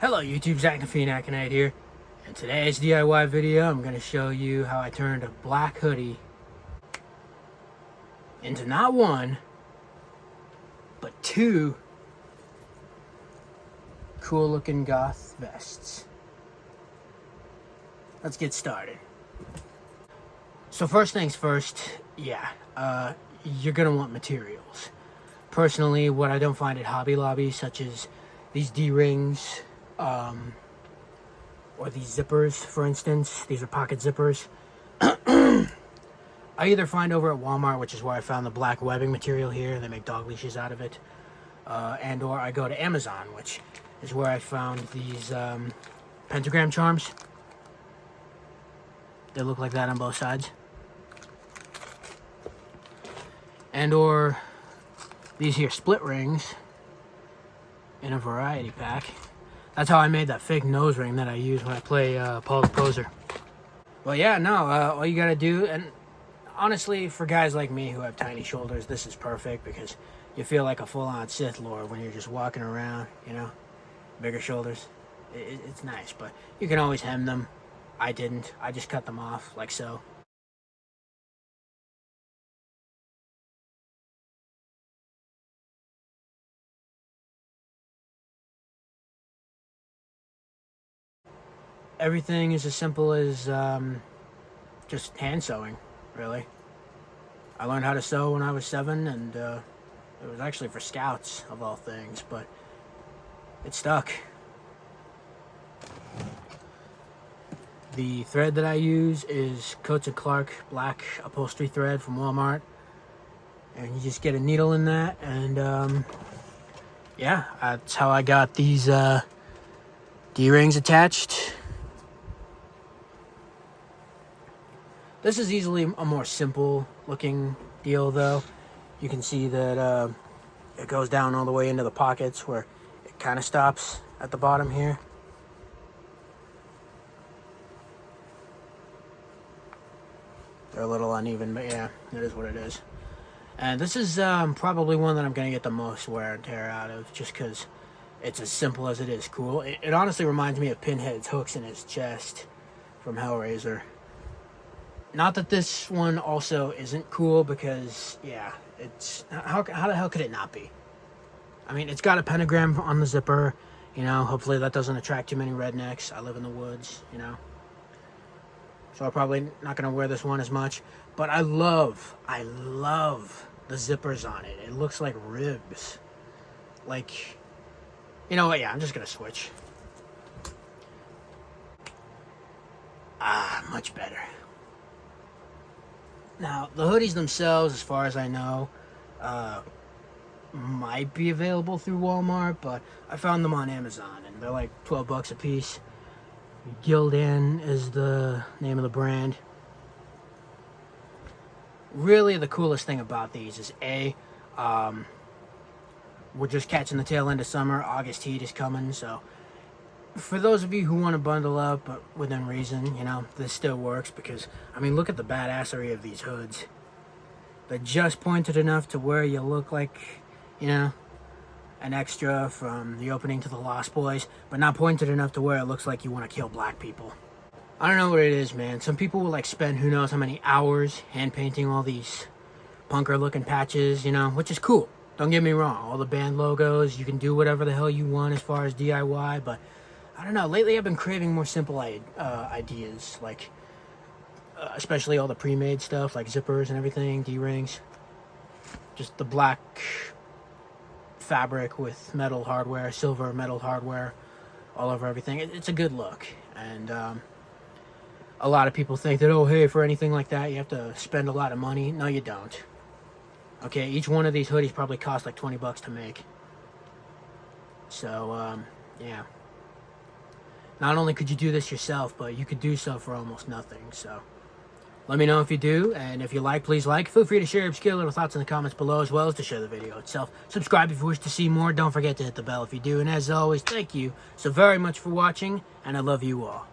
Hello YouTube, Zach the Fiend Aconite here. In today's DIY video, I'm going to show you how I turned a black hoodie into not one, but two cool looking goth vests. Let's get started. So first things first, you're going to want materials. Personally, what I don't find at Hobby Lobby, such as these D-rings, or these zippers, for instance. These are pocket zippers. I either find over at Walmart, which is where I found the black webbing material here. They make dog leashes out of it. And or I go to Amazon, which is where I found these pentagram charms. They look like that on both sides. And or these here split rings in a variety pack. That's how I made that fake nose ring that I use when I play Paul the Poser. Well, yeah, no, all you gotta do, and honestly, for guys like me who have tiny shoulders, this is perfect because you feel like a full-on Sith Lord when you're just walking around, you know, bigger shoulders. It's nice, but you can always hem them. I didn't. I just cut them off like so. Everything is as simple as just hand sewing, really. I learned how to sew when I was 7, and it was actually for scouts, of all things, but it stuck. The thread that I use is Coats & Clark black upholstery thread from Walmart, and you just get a needle in that, and yeah, that's how I got these D-rings attached. This is easily a more simple looking deal though. You can see that it goes down all the way into the pockets where it kind of stops at the bottom here. They're a little uneven, but yeah, it is what it is. And this is probably one that I'm going to get the most wear and tear out of, just because it's as simple as it is cool. It honestly reminds me of Pinhead's hooks in his chest from Hellraiser. Not that this one also isn't cool, because, yeah, it's... How the hell could it not be? I mean, it's got a pentagram on the zipper, you know, hopefully that doesn't attract too many rednecks. I live in the woods, you know. So I'm probably not going to wear this one as much. But I love the zippers on it. It looks like ribs. Like, you know what, yeah, I'm just going to switch. Much better. Now, the hoodies themselves, as far as I know, might be available through Walmart, but I found them on Amazon, and they're like 12 bucks a piece. Gildan is the name of the brand. Really, the coolest thing about these is we're just catching the tail end of summer. August heat is coming, so for those of you who want to bundle up, but within reason, you know, this still works because, I mean, look at the badassery of these hoods. They're just pointed enough to where you look like, you know, an extra from The Opening to The Lost Boys, but not pointed enough to where it looks like you want to kill black people. I don't know what it is, man. Some people will, like, spend who knows how many hours hand painting all these punker-looking patches, you know, which is cool. Don't get me wrong. All the band logos, you can do whatever the hell you want as far as DIY, but I don't know, lately I've been craving more simple ideas, like, especially all the pre-made stuff, like zippers and everything, D-rings. Just the black fabric with metal hardware, silver metal hardware, all over everything. It's a good look, and a lot of people think that, oh, hey, for anything like that, you have to spend a lot of money. No, you don't. Okay, each one of these hoodies probably cost like 20 bucks to make. So, yeah. Not only could you do this yourself, but you could do so for almost nothing. So let me know if you do, and if you like, please like. Feel free to share your obscure little thoughts in the comments below, as well as to share the video itself. Subscribe if you wish to see more. Don't forget to hit the bell if you do. And as always, thank you so very much for watching, and I love you all.